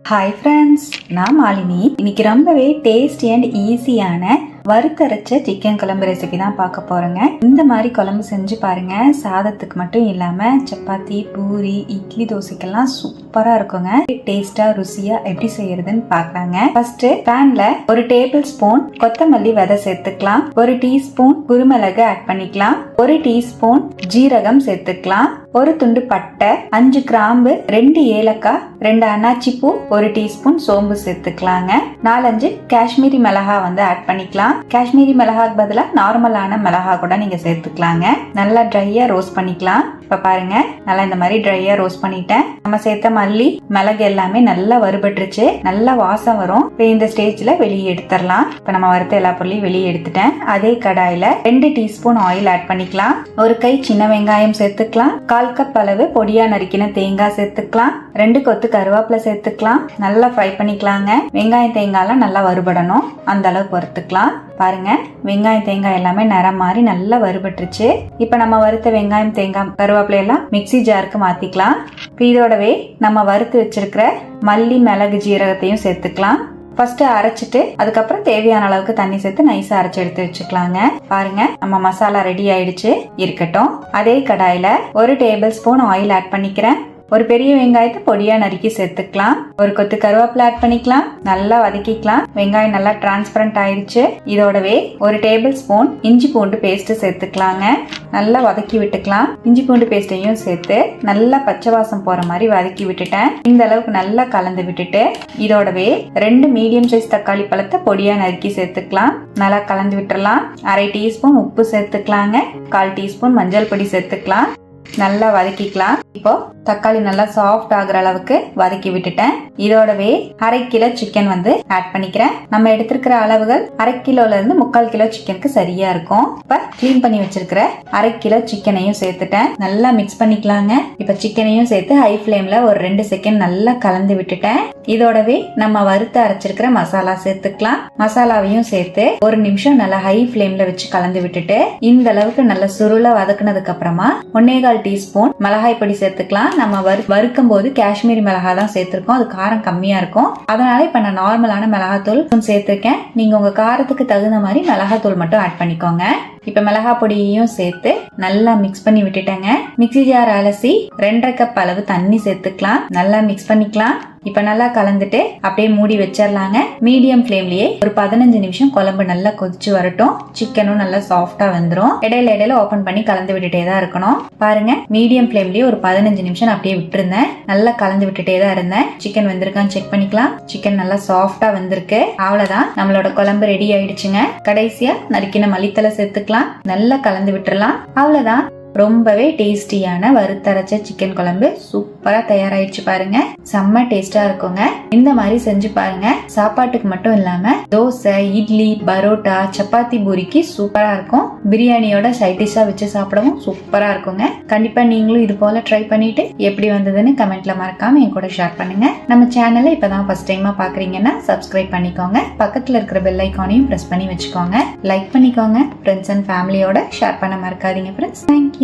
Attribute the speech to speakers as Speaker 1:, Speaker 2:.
Speaker 1: Hi friends, நான் மாலினி. இன்னைக்கு ரொம்பவே டேஸ்டி அண்ட் ஈஸியான வறுத்தரைச்ச சிக்கன் குழம்பு ரெசிபி தான் பார்க்க போறேங்க. இந்த மாதிரி குழம்பு செஞ்சு பாருங்க. சாதத்துக்கு மட்டும் இல்லாம சப்பாத்தி, பூரி, இட்லி, தோசைக்கெல்லாம் சூப்பரா இருக்குங்க. டேஸ்டா ருசியா எப்படி செய்யறதுன்னு பார்க்கலாங்க. ஃபர்ஸ்ட் பேன்ல ஒரு டேபிள் ஸ்பூன் கொத்தமல்லி விதை சேர்த்துக்கலாம். ஒரு டீஸ்பூன் குருமிளகு ஆட் பண்ணிக்கலாம். ஒரு டீஸ்பூன் ஜீரகம் சேர்த்துக்கலாம். ஒரு துண்டு பட்டை, 5 கிராம்பு, 2 ஏலக்காய், 2 அன்னாச்சி பூ, 1 டீஸ்பூன் சோம்பு சேர்த்துக்கலாங்க. 4-5 காஷ்மீரி மிளகா ஆட் பண்ணிக்கலாம். காஷ்மீரி மிளகாக்கு பதிலா நார்மலான மிளகா கூட நீங்க சேர்த்துக்கலாங்க. நல்லா ட்ரையா ரோஸ்ட் பண்ணிக்கலாம். இப்ப பாருங்க, நல்லா இந்த மாதிரி ட்ரையா ரோஸ்ட் பண்ணிட்டேன். நம்ம சேர்த்த மல்லி, மிளகு எல்லாமே நல்லா வறுபட்டுருச்சு. நல்லா வாசம் வரும். இந்த ஸ்டேஜ்ல வெளியே எடுத்துடலாம். இப்ப நம்ம வறுத்த எல்லா பொருளையும் வெளியே எடுத்துட்டேன். அதே கடாயில 2 டீஸ்பூன் ஆயில் ஆட் பண்ணிக்கலாம். ஒரு கை சின்ன வெங்காயம் சேர்த்துக்கலாம். 1/4 கப் அளவு பொடியா நறுக்கின தேங்காய் சேர்த்துக்கலாம். 2 கொத்து கருவேப்பிலை சேர்த்துக்கலாம். நல்லா ஃப்ரை பண்ணிக்கலாங்க. வெங்காயம் தேங்காய்லாம் நல்லா வறுபடணும். அந்த அளவுக்கு வறுத்துக்கலாம். பாருங்க, வெங்காயம் தேங்காய் எல்லாமே நிறம் மாறி நல்லா வறுபட்டுருச்சு. இப்ப நம்ம வறுத்த வெங்காயம் தேங்காய் கருவேப்பிலை எல்லாம் மிக்ஸி ஜாருக்கு மாத்திக்கலாம். இதோடவே நம்ம வறுத்து வச்சிருக்கிற மல்லி, மிளகு, ஜீரகத்தையும் சேர்த்துக்கலாம். ஃபர்ஸ்ட் அரைச்சிட்டு அதுக்கப்புறம் தேவையான அளவுக்கு தண்ணி சேர்த்து நைஸா அரைச்சு எடுத்து வச்சுக்கலாங்க. பாருங்க, நம்ம மசாலா ரெடி ஆயிடுச்சு. இருக்கட்டும். அதே கடாயில 1 டேபிள் ஸ்பூன் ஆயில் ஆட் பண்ணிக்கிறேன். ஒரு பெரிய வெங்காயத்தை பொடியா நறுக்கி சேர்த்துக்கலாம். ஒரு கொத்து கருவேப்பிலை ஆட் பண்ணிக்கலாம். நல்லா வதக்கிக்கலாம். வெங்காயம் நல்லா டிரான்ஸ்பரண்ட் ஆயிடுச்சு. இதோடவே 1 டேபிள் ஸ்பூன் இஞ்சி பூண்டு பேஸ்ட் சேர்த்துக்கலாங்க. நல்லா வதக்கி விட்டுக்கலாம். இஞ்சி பூண்டு பேஸ்டையும் சேர்த்து நல்லா பச்சை வாசம் போற மாதிரி வதக்கி விட்டுட்டேன். இந்த அளவுக்கு நல்லா கலந்து விட்டுட்டு இதோடவே 2 மீடியம் சைஸ் தக்காளி பழத்தை பொடியா நறுக்கி சேர்த்துக்கலாம். நல்லா கலந்து விட்டுறலாம். 1/2 டீஸ்பூன் உப்பு சேர்த்துக்கலாங்க. 1/4 டீஸ்பூன் மஞ்சள் பொடி சேர்த்துக்கலாம். நல்லா வதக்கிக்கலாம். இப்போ தக்காளி நல்லா சாஃப்ட் ஆகுற அளவுக்கு வதக்கி விட்டுட்டேன். இதோடவே 1/2 கிலோ சிக்கன் ஆட் பண்ணிக்கிறேன். நம்ம எடுத்திருக்கிற அளவுகள் 1/2 கிலோல இருந்து 3/4 கிலோ சிக்கனுக்கு சரியா இருக்கும். இப்ப கிளீன் பண்ணி வச்சிருக்கிற 1/2 கிலோ சிக்கனையும் சேர்த்துட்டேன். நல்லா மிக்ஸ் பண்ணிக்கலாங்க. இப்ப சிக்கனையும் சேர்த்து ஹை ஃபிளேம்ல ஒரு 2 செகண்ட் நல்லா கலந்து விட்டுட்டேன். இதோடவே நம்ம வறுத்து அரைச்சிருக்கிற மசாலா சேர்த்துக்கலாம். மசாலாவையும் சேர்த்து 1 நிமிஷம் நல்லா ஹை ஃபிளேம்ல வச்சு கலந்து விட்டுட்டு இந்த அளவுக்கு நல்லா சுருள வதக்குனதுக்கு அப்புறமா 1/4 டீஸ்பூன் மிளகாய் பொடி சேர்த்துக்கலாம். நம்ம வறுக்கும் போது காஷ்மீரி மிளகாய் தான் சேர்த்திருக்கோம். அது காரம் கம்மியா இருக்கும். அதனால இப்ப நான் நார்மலான மிளகாத்தூள் சேர்த்திருக்கேன். நீங்க உங்க காரத்துக்கு தகுந்த மாதிரி மிளகாத்தூள் மட்டும் ஆட் பண்ணிக்கோங்க. இப்ப மிளகாய் பொடியையும் சேர்த்து நல்லா மிக்ஸ் பண்ணி விட்டுட்டேங்க. மிக்ஸி ஜார் அலசி 2.5 கப் அளவு தண்ணி சேர்த்துக்கலாம். நல்லா மிக்ஸ் பண்ணிக்கலாம். இப்ப நல்லா கலந்துட்டு அப்படியே மூடி வச்சிடலாங்க. மீடியம் ஃபிளேம்லயே ஒரு 15 நிமிஷம் குழம்பு நல்லா கொதிச்சு வரட்டும். சிக்கனும் நல்லா சாஃப்டா வந்துரும். இடையில ஓபன் பண்ணி கலந்து விட்டுட்டே தான் இருக்கணும். பாருங்க, மீடியம் ஃபிளேம்லயே ஒரு 15 நிமிஷம் அப்படியே விட்டுருந்தேன். நல்லா கலந்து விட்டுட்டே தான் இருந்தேன். சிக்கன் வெந்திருக்கான்னு செக் பண்ணிக்கலாம். சிக்கன் நல்லா சாஃப்டா வந்திருக்கு. அவ்வளவுதான், நம்மளோட குழம்பு ரெடி ஆயிடுச்சுங்க. கடைசியா நறுக்கின மல்லித்தலை சேர்த்துக்கலாம். நல்லா கலந்து விட்டுறலாம். அவ்வளவுதான், ரொம்பவே டேஸ்டியான வறுத்தரைச்ச சிக்கன் குழம்பு சூப்பரா தயாராயிடுச்சு. பாருங்க, செம்ம டேஸ்டா இருக்குங்க. இந்த மாதிரி செஞ்சு பாருங்க. சாப்பாட்டுக்கு மட்டும் இல்லாம தோசை, இட்லி, பரோட்டா, சப்பாத்தி, பூரிக்கு சூப்பரா இருக்கும். பிரியாணியோட சைட் டிஷ்ஷா வச்சு சாப்பிடவும் சூப்பரா இருக்குங்க. கண்டிப்பா நீங்களும் இது போல ட்ரை பண்ணிட்டு எப்படி வந்ததுன்னு கமெண்ட்ல மறக்காம என் கூட ஷேர் பண்ணுங்க. நம்ம சேனலை இப்பதான் ஃபர்ஸ்ட் டைமா பாக்குறீங்கன்னா சப்ஸ்கிரைப் பண்ணிக்கோங்க. பக்கத்துல இருக்கிற பெல் ஐக்கானையும் பிரஸ் பண்ணி வச்சுக்கோங்க. லைக் பண்ணிக்கோங்க. ஃப்ரெண்ட்ஸ் அண்ட் ஃபேமிலியோட ஷேர் பண்ண மறக்காதீங்க ஃப்ரெண்ட்ஸ். தேங்க்யூ.